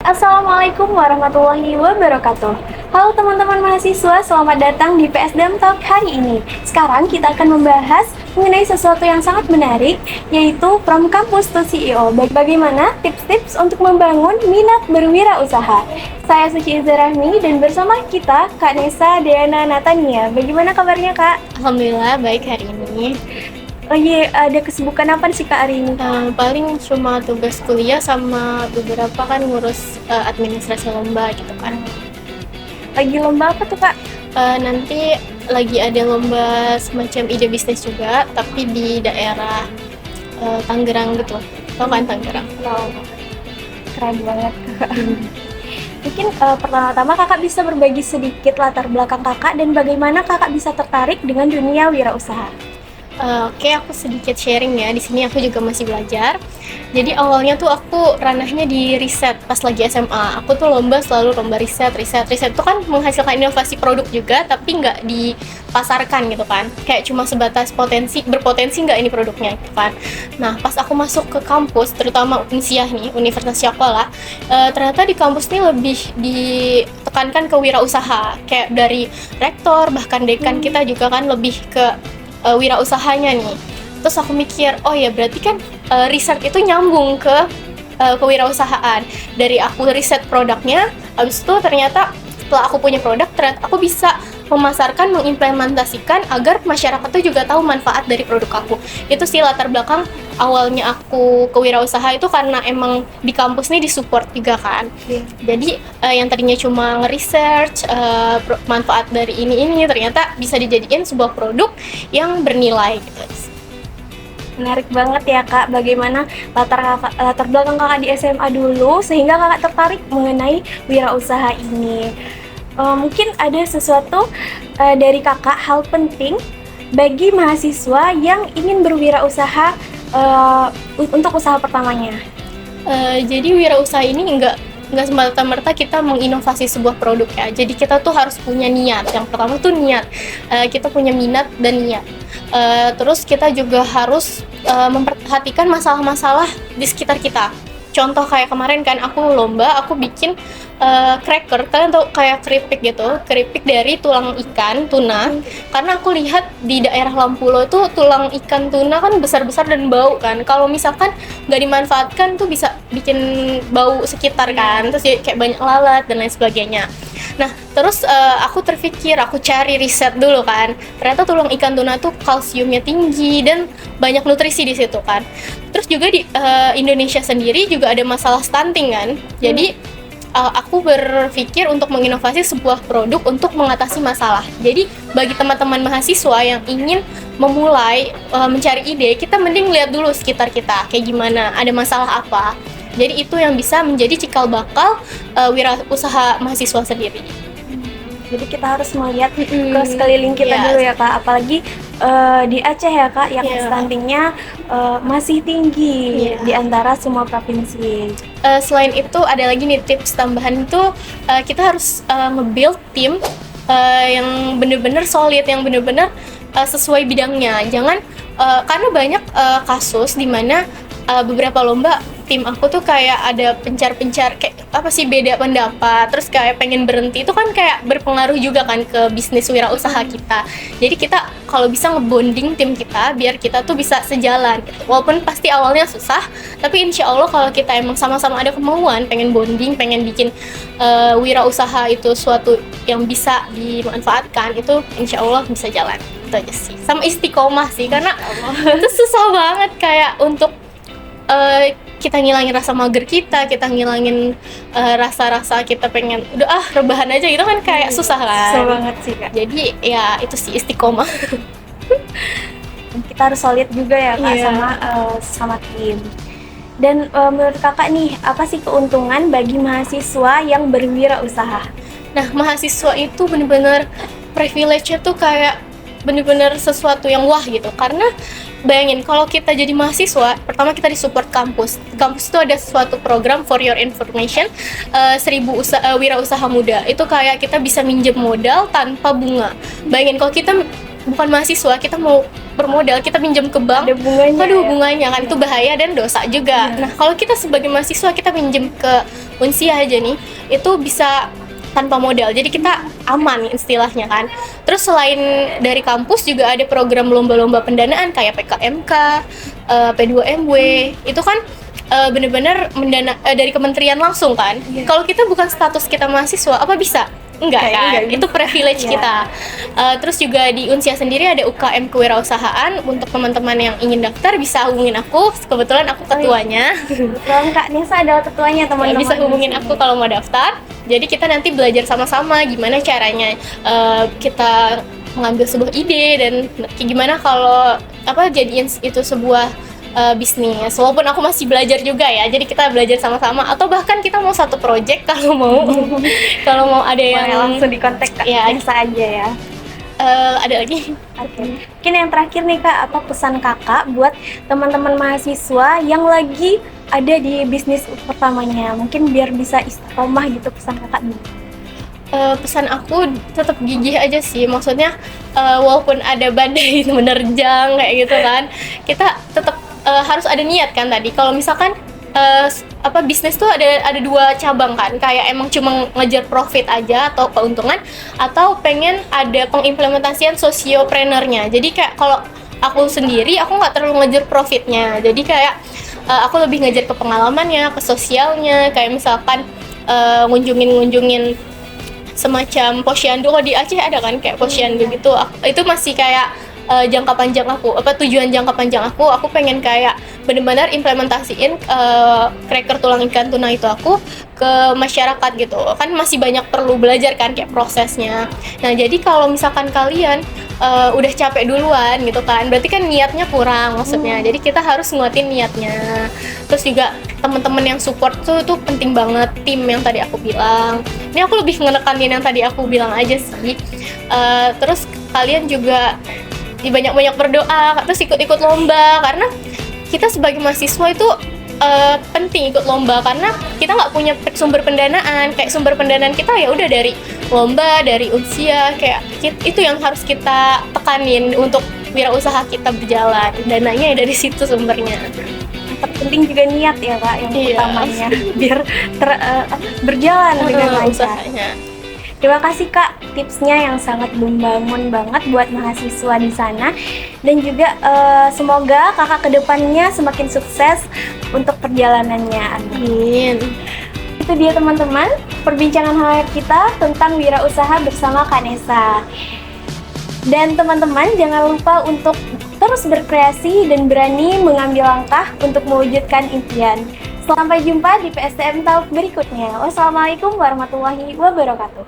Assalamualaikum warahmatullahi wabarakatuh. Halo teman-teman mahasiswa, selamat datang di PSDM Talk hari ini. Sekarang kita akan membahas mengenai sesuatu yang sangat menarik, yaitu From Campus to CEO. Bagaimana tips-tips untuk membangun minat berwirausaha. Saya Suci Izarahmi dan bersama kita Kak Nesa Deana Natania. Bagaimana kabarnya Kak? Alhamdulillah baik hari ini. Lagi ada kesibukan apa sih Kak hari ini? Paling cuma tugas kuliah sama beberapa kan ngurus administrasi lomba gitu kan. Lagi lomba apa tuh Kak? Nanti lagi ada lomba semacam ide bisnis juga, tapi di daerah Tangerang gitu. Tau kan Tangerang? Wow, keren banget Kak. Mungkin pertama-tama Kakak bisa berbagi sedikit latar belakang Kakak dan bagaimana Kakak bisa tertarik dengan dunia wirausaha. Oke, aku sedikit sharing ya. Di sini aku juga masih belajar. Jadi awalnya tuh aku ranahnya di riset pas lagi SMA. Aku tuh selalu lomba riset. Riset itu kan menghasilkan inovasi produk juga, tapi nggak dipasarkan gitu kan. Kayak cuma sebatas berpotensi nggak ini produknya gitu kan. Nah, pas aku masuk ke kampus, terutama Unsiah nih, Universitas Syakola, ternyata di kampus nih lebih ditekankan ke wirausaha. Kayak dari rektor, bahkan dekan kita juga kan lebih ke wirausahanya nih. Terus aku mikir, oh ya berarti kan riset itu nyambung ke kewirausahaan. Dari aku riset produknya, habis itu ternyata setelah aku punya produk, ternyata aku bisa memasarkan, mengimplementasikan agar masyarakat tuh juga tahu manfaat dari produk aku. Itu sih latar belakang awalnya aku kewirausaha itu karena emang di kampus nih disupport juga kan. Jadi yang tadinya cuma nge-research manfaat dari ini ternyata bisa dijadiin sebuah produk yang bernilai gitu. Menarik banget ya Kak, bagaimana latar belakang Kakak di SMA dulu sehingga Kakak tertarik mengenai wirausaha ini. Mungkin ada sesuatu dari Kakak hal penting bagi mahasiswa yang ingin berwirausaha untuk usaha pertamanya. Jadi wirausaha ini nggak semata-merta kita menginovasi sebuah produk ya. Jadi kita tuh harus punya niat. Yang pertama tuh niat. Kita punya minat dan niat. Terus kita juga harus memperhatikan masalah-masalah di sekitar kita. Contoh kayak kemarin kan aku lomba, aku bikin cracker, kalian tau kayak keripik gitu, keripik dari tulang ikan tuna. Karena aku lihat di daerah Lampulo itu tulang ikan tuna kan besar-besar dan bau kan. Kalau misalkan nggak dimanfaatkan tuh bisa bikin bau sekitar kan, terus ya kayak banyak lalat dan lain sebagainya. Nah, terus aku terpikir, aku cari riset dulu kan. Ternyata tulang ikan tuna tuh kalsiumnya tinggi dan banyak nutrisi di situ kan. Terus juga di Indonesia sendiri juga ada masalah stunting kan. Jadi aku berpikir untuk menginovasi sebuah produk untuk mengatasi masalah. Jadi bagi teman-teman mahasiswa yang ingin memulai mencari ide, kita mending lihat dulu sekitar kita kayak gimana, ada masalah apa. Jadi itu yang bisa menjadi cikal bakal wirausaha mahasiswa sendiri. Jadi kita harus melihat ke sekeliling kita dulu ya Kak, apalagi di Aceh ya Kak, yang stuntingnya masih tinggi di antara semua provinsi. Selain itu ada lagi nih tips tambahan itu kita harus nge-build tim yang benar-benar solid, yang benar-benar sesuai bidangnya. Jangan karena banyak kasus di mana beberapa lomba tim aku tuh kayak ada pencar-pencar kayak apa sih beda pendapat, terus kayak pengen berhenti, itu kan kayak berpengaruh juga kan ke bisnis wirausaha kita. Jadi kita kalau bisa ngebonding tim kita biar kita tuh bisa sejalan gitu. Walaupun pasti awalnya susah, tapi insya Allah kalau kita emang sama-sama ada kemauan pengen bonding, pengen bikin wirausaha itu suatu yang bisa dimanfaatkan, itu insya Allah bisa jalan. Itu aja sih, sama istiqomah sih, karena itu susah banget kayak untuk kita ngilangin rasa mager kita ngilangin rasa-rasa kita pengen udah rebahan aja gitu kan, kayak susah kan. Susah banget sih Kak. Jadi ya itu sih istiqomah. Kita harus solid juga ya Kak sama tim. Dan menurut Kakak nih, apa sih keuntungan bagi mahasiswa yang berwirausaha? Nah, mahasiswa itu bener-bener privilege-nya tuh kayak bener-bener sesuatu yang wah gitu. Karena bayangin kalau kita jadi mahasiswa, pertama kita disupport kampus. Kampus itu ada suatu program for your information, 1000 wirausaha muda. Itu kayak kita bisa minjem modal tanpa bunga. Bayangin kalau kita bukan mahasiswa, kita mau bermodal, kita pinjam ke bank, ada bunganya. Aduh, bunganya kan itu bahaya dan dosa juga. Nah, kalau kita sebagai mahasiswa kita pinjam ke Unsia aja nih itu bisa tanpa modal, jadi kita aman istilahnya kan. Terus selain dari kampus juga ada program lomba-lomba pendanaan kayak PKMK, P2MW, itu kan bener-bener dari kementerian langsung kan. Kalau kita bukan status kita mahasiswa, apa bisa? Enggak kan, itu privilege kita. Terus juga di Unsia sendiri ada UKM kewirausahaan. Untuk teman-teman yang ingin daftar bisa hubungin aku, kebetulan aku ketuanya. Kebetulan Kak Nesa adalah ketuanya, teman-teman. Bisa hubungin aku kalau mau daftar. Jadi kita nanti belajar sama-sama gimana caranya kita mengambil sebuah ide, dan gimana kalau jadiin itu sebuah bisnis. Walaupun aku masih belajar juga ya, jadi kita belajar sama-sama, atau bahkan kita mau satu project kalau mau. Kalau mau ada yang langsung di kontak Kak Nesa aja ya. Ada lagi? Oke. Mungkin yang terakhir nih Kak, apa pesan Kakak buat teman-teman mahasiswa yang lagi ada di bisnis pertamanya? Mungkin biar bisa istiqomah gitu, pesan Kakak nih. Pesan aku tetap gigih aja sih, maksudnya walaupun ada badai menerjang kayak gitu kan, kita tetap harus ada niat kan tadi. Kalau misalkan bisnis tuh ada dua cabang kan, kayak emang cuma ngejar profit aja atau keuntungan, atau pengen ada pengimplementasian sociopreneurnya. Jadi kayak kalau aku sendiri, aku nggak terlalu ngejar profitnya, jadi kayak aku lebih ngejar ke pengalamannya, ke sosialnya. Kayak misalkan ngunjungin semacam posyandu. Kalau di Aceh ada kan kayak posyandu gitu, itu masih kayak jangka panjang aku, tujuan jangka panjang aku pengen kayak benar-benar implementasiin cracker tulang ikan tuna itu aku ke masyarakat gitu kan. Masih banyak perlu belajar kan kayak prosesnya. Nah jadi kalau misalkan kalian udah capek duluan gitu kan, berarti kan niatnya kurang maksudnya. Jadi kita harus nguatin niatnya. Terus juga teman-teman yang support tuh penting banget, tim yang tadi aku bilang. Ini aku lebih menekanin yang tadi aku bilang aja sih. Terus kalian juga banyak-banyak berdoa, terus ikut-ikut lomba, karena kita sebagai mahasiswa itu penting ikut lomba, karena kita nggak punya sumber pendanaan. Kayak sumber pendanaan kita ya udah dari lomba, dari Unsia, kayak itu yang harus kita tekanin untuk wirausaha kita berjalan. Dananya ya dari situ sumbernya. Penting juga niat ya Kak, yang utamanya biar berjalan dengan lancar. Terima kasih Kak, tipsnya yang sangat membangun banget buat mahasiswa di sana. Dan juga semoga Kakak kedepannya semakin sukses untuk perjalanannya. Amin. Itu dia teman-teman, perbincangan hangat kita tentang wirausaha bersama Kak Nesa. Dan teman-teman jangan lupa untuk terus berkreasi dan berani mengambil langkah untuk mewujudkan impian. Sampai jumpa di PSDM Talk berikutnya. Wassalamualaikum warahmatullahi wabarakatuh.